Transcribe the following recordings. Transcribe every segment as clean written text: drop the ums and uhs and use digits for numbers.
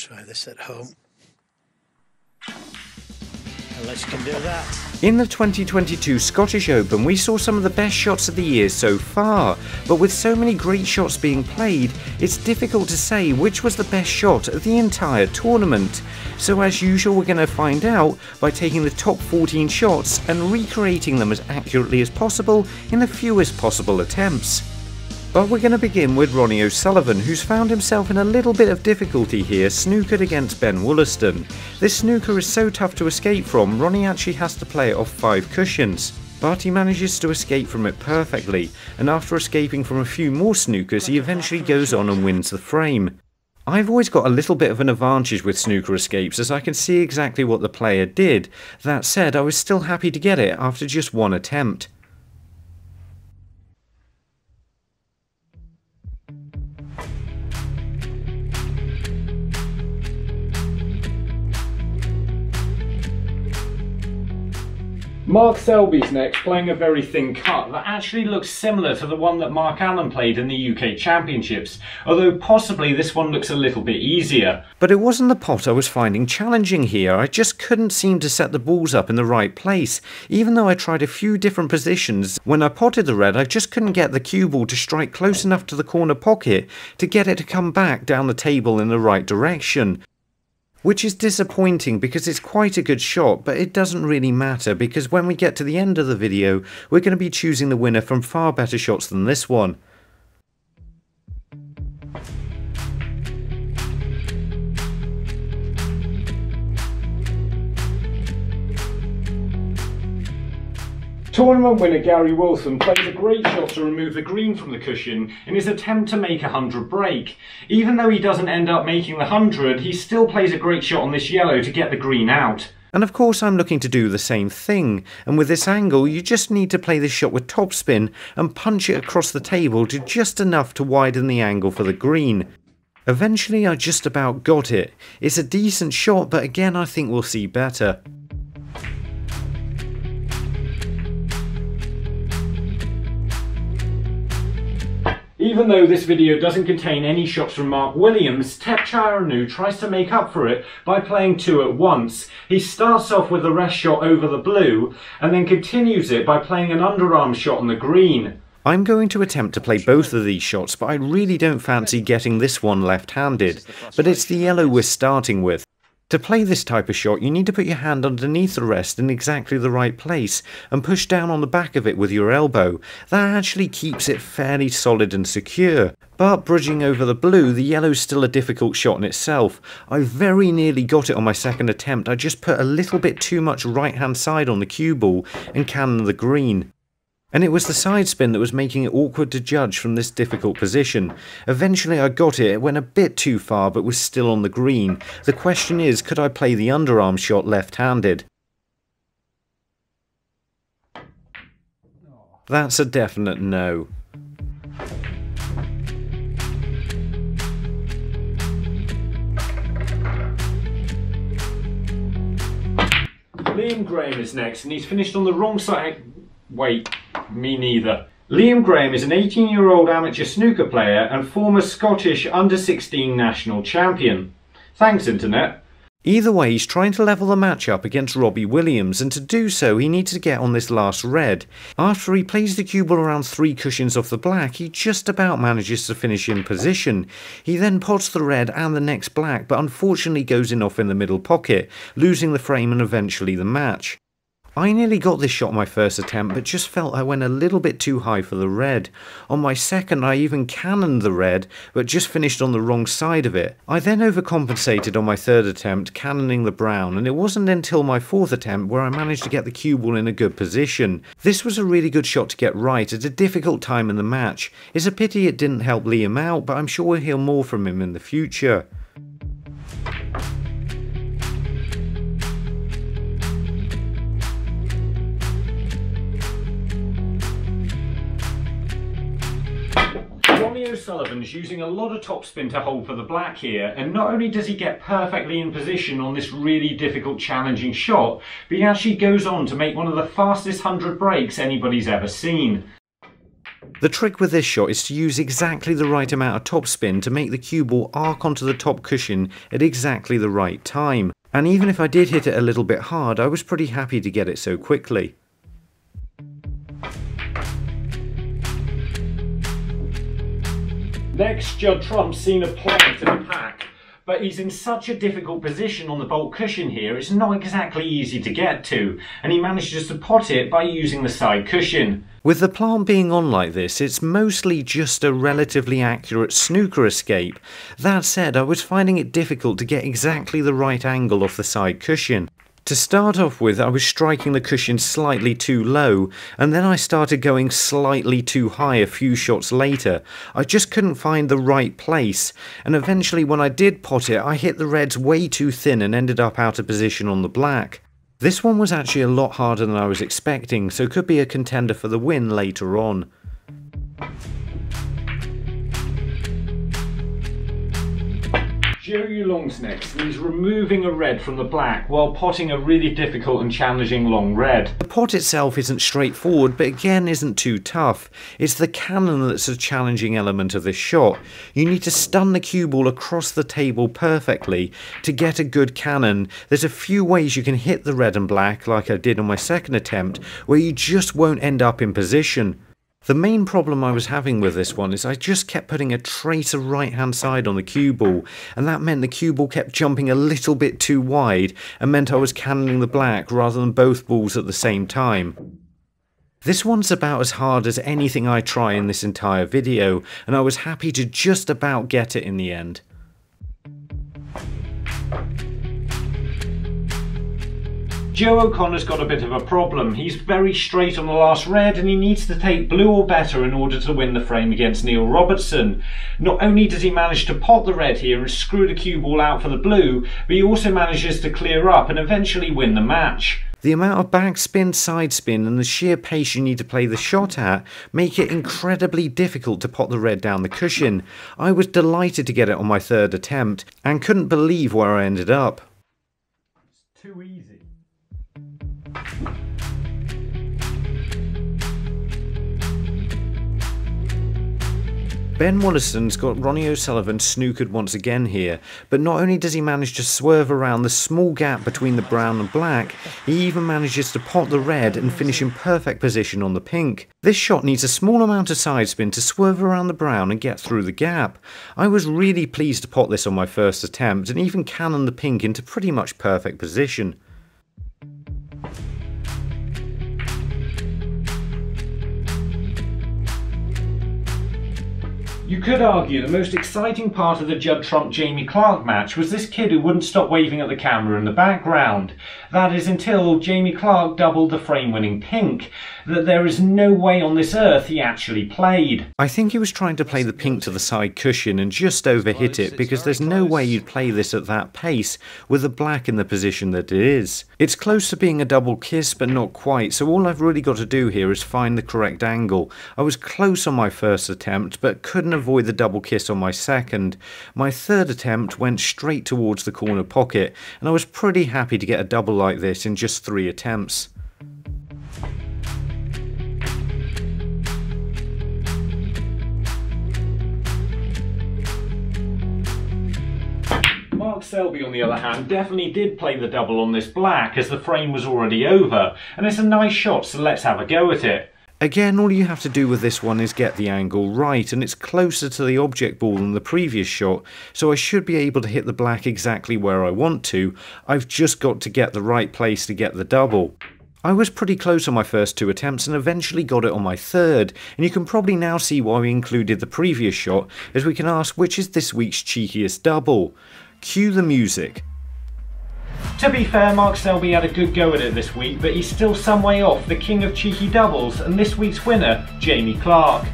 Try this at home. Unless you can do that. In the 2022 Scottish Open, we saw some of the best shots of the year so far, but with so many great shots being played, it's difficult to say which was the best shot of the entire tournament. So as usual, we're going to find out by taking the top 14 shots and recreating them as accurately as possible in the fewest possible attempts. But we're going to begin with Ronnie O'Sullivan, who's found himself in a little bit of difficulty here snookered against Ben Wollaston. This snooker is so tough to escape from, Ronnie actually has to play it off 5 cushions. But he manages to escape from it perfectly, and after escaping from a few more snookers, he eventually goes on and wins the frame. I've always got a little bit of an advantage with snooker escapes, as I can see exactly what the player did. That said, I was still happy to get it after just one attempt. Mark Selby's next, playing a very thin cut that actually looks similar to the one that Mark Allen played in the UK Championships, although possibly this one looks a little bit easier. But it wasn't the pot I was finding challenging here, I just couldn't seem to set the balls up in the right place. Even though I tried a few different positions, when I potted the red I just couldn't get the cue ball to strike close enough to the corner pocket to get it to come back down the table in the right direction. Which is disappointing because it's quite a good shot, but it doesn't really matter because when we get to the end of the video, we're going to be choosing the winner from far better shots than this one. Tournament winner Gary Wilson plays a great shot to remove the green from the cushion in his attempt to make a 100 break. Even though he doesn't end up making the 100, he still plays a great shot on this yellow to get the green out. And of course I'm looking to do the same thing, and with this angle you just need to play this shot with topspin and punch it across the table to just enough to widen the angle for the green. Eventually I just about got it. It's a decent shot, but again I think we'll see better. Even though this video doesn't contain any shots from Mark Williams, Thepchaiya Un-Nooh tries to make up for it by playing 2 at once. He starts off with the rest shot over the blue, and then continues it by playing an underarm shot on the green. I'm going to attempt to play both of these shots, but I really don't fancy getting this one left-handed, but it's the yellow we're starting with. To play this type of shot, you need to put your hand underneath the rest in exactly the right place and push down on the back of it with your elbow. That actually keeps it fairly solid and secure. But bridging over the blue, the yellow's still a difficult shot in itself. I very nearly got it on my second attempt. I just put a little bit too much right hand side on the cue ball and cannoned the green. And it was the side spin that was making it awkward to judge from this difficult position. Eventually I got it, it went a bit too far but was still on the green. The question is, could I play the underarm shot left-handed? That's a definite no. Liam Graham is next, and he's finished on the wrong side. Wait, me neither. Liam Graham is an 18-year-old amateur snooker player and former Scottish under-16 national champion. Thanks, Internet. Either way, he's trying to level the match up against Robbie Williams, and to do so he needs to get on this last red. After he plays the cue ball around 3 cushions off the black, he just about manages to finish in position. He then pots the red and the next black, but unfortunately goes in off in the middle pocket, losing the frame and eventually the match. I nearly got this shot on my first attempt, but just felt I went a little bit too high for the red. On my second I even cannoned the red, but just finished on the wrong side of it. I then overcompensated on my third attempt, cannoning the brown, and it wasn't until my fourth attempt where I managed to get the cue ball in a good position. This was a really good shot to get right at a difficult time in the match. It's a pity it didn't help Liam out, but I'm sure we'll hear more from him in the future. Ronnie O'Sullivan's using a lot of topspin to hold for the black here, and not only does he get perfectly in position on this really difficult challenging shot, but he actually goes on to make one of the fastest 100 breaks anybody's ever seen. The trick with this shot is to use exactly the right amount of topspin to make the cue ball arc onto the top cushion at exactly the right time. And even if I did hit it a little bit hard, I was pretty happy to get it so quickly. Next, Judd Trump's seen a play to the pack, but he's in such a difficult position on the bolt cushion here, it's not exactly easy to get to, and he manages to pot it by using the side cushion. With the plant being on like this, it's mostly just a relatively accurate snooker escape. That said, I was finding it difficult to get exactly the right angle off the side cushion. To start off with, I was striking the cushion slightly too low, and then I started going slightly too high a few shots later. I just couldn't find the right place, and eventually when I did pot it, I hit the reds way too thin and ended up out of position on the black. This one was actually a lot harder than I was expecting, so could be a contender for the win later on. Yuelong's next, and he's removing a red from the black while potting a really difficult and challenging long red. The pot itself isn't straightforward, but again isn't too tough. It's the cannon that's a challenging element of this shot. You need to stun the cue ball across the table perfectly to get a good cannon. There's a few ways you can hit the red and black, like I did on my second attempt, where you just won't end up in position. The main problem I was having with this one is I just kept putting a tracer right hand side on the cue ball, and that meant the cue ball kept jumping a little bit too wide and meant I was cannoning the black rather than both balls at the same time. This one's about as hard as anything I try in this entire video, and I was happy to just about get it in the end. Joe O'Connor's got a bit of a problem. He's very straight on the last red and he needs to take blue or better in order to win the frame against Neil Robertson. Not only does he manage to pot the red here and screw the cue ball out for the blue, but he also manages to clear up and eventually win the match. The amount of backspin, sidespin and the sheer pace you need to play the shot at make it incredibly difficult to pot the red down the cushion. I was delighted to get it on my third attempt and couldn't believe where I ended up. It's too easy. Ben Wollaston's got Ronnie O'Sullivan snookered once again here, but not only does he manage to swerve around the small gap between the brown and black, he even manages to pot the red and finish in perfect position on the pink. This shot needs a small amount of side spin to swerve around the brown and get through the gap. I was really pleased to pot this on my first attempt and even cannon the pink into pretty much perfect position. You could argue the most exciting part of the Judd Trump-Jamie Clarke match was this kid who wouldn't stop waving at the camera in the background. That is until Jamie Clarke doubled the frame-winning pink, that there is no way on this earth he actually played. I think he was trying to play the pink to the side cushion and just overhit it because there's no way you'd play this at that pace with the black in the position that it is. It's close to being a double kiss but not quite, so all I've really got to do here is find the correct angle. I was close on my first attempt but couldn't avoid the double kiss on my second. My third attempt went straight towards the corner pocket and I was pretty happy to get a double like this in just 3 attempts. Mark Selby, on the other hand, definitely did play the double on this black as the frame was already over, and it's a nice shot, so let's have a go at it. Again, all you have to do with this one is get the angle right, and it's closer to the object ball than the previous shot, so I should be able to hit the black exactly where I want to. I've just got to get the right place to get the double. I was pretty close on my first 2 attempts and eventually got it on my third, and you can probably now see why we included the previous shot, as we can ask which is this week's cheekiest double. Cue the music. To be fair, Mark Selby had a good go at it this week, but he's still some way off the king of cheeky doubles and this week's winner, Jamie Clarke.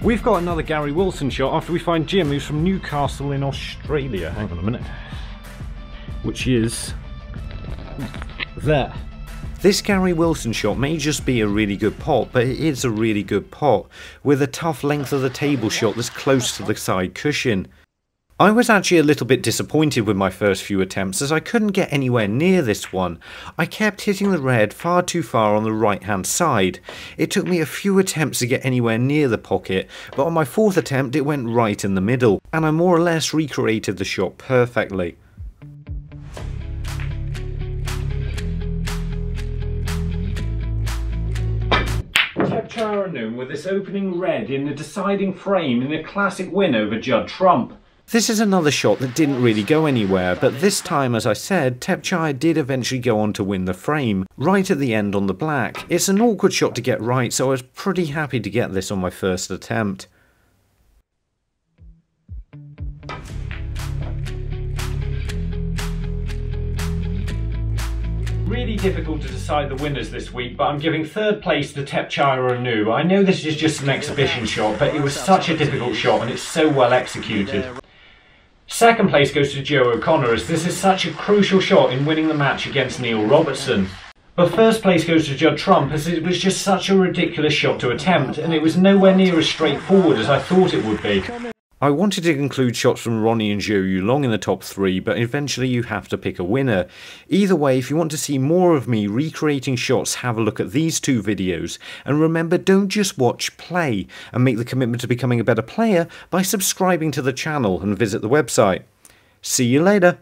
We've got another Gary Wilson shot after we find Jim, who's from Newcastle in Australia. Hang on a minute. Which is there. This Gary Wilson shot may just be a really good pot, but it is a really good pot, with a tough length of the table shot that's close to the side cushion. I was actually a little bit disappointed with my first few attempts as I couldn't get anywhere near this one. I kept hitting the red far too far on the right hand side. It took me a few attempts to get anywhere near the pocket, but on my fourth attempt it went right in the middle, and I more or less recreated the shot perfectly. Thepchaiya Un-Nooh with this opening red in the deciding frame in a classic win over Judd Trump. This is another shot that didn't really go anywhere, but this time, as I said, Thepchaiya did eventually go on to win the frame, right at the end on the black. It's an awkward shot to get right, so I was pretty happy to get this on my first attempt. Really difficult to decide the winners this week, but I'm giving third place to Thepchaiya Un-Nooh. I know this is just an exhibition shot, but it was such a difficult shot and it's so well executed. Second place goes to Joe O'Connor, as this is such a crucial shot in winning the match against Neil Robertson. But first place goes to Judd Trump, as it was just such a ridiculous shot to attempt, and it was nowhere near as straightforward as I thought it would be. I wanted to include shots from Ronnie and Zhou Yuelong in the top 3, but eventually you have to pick a winner. Either way, if you want to see more of me recreating shots, have a look at these 2 videos. And remember, don't just watch, play, and make the commitment to becoming a better player by subscribing to the channel and visit the website. See you later.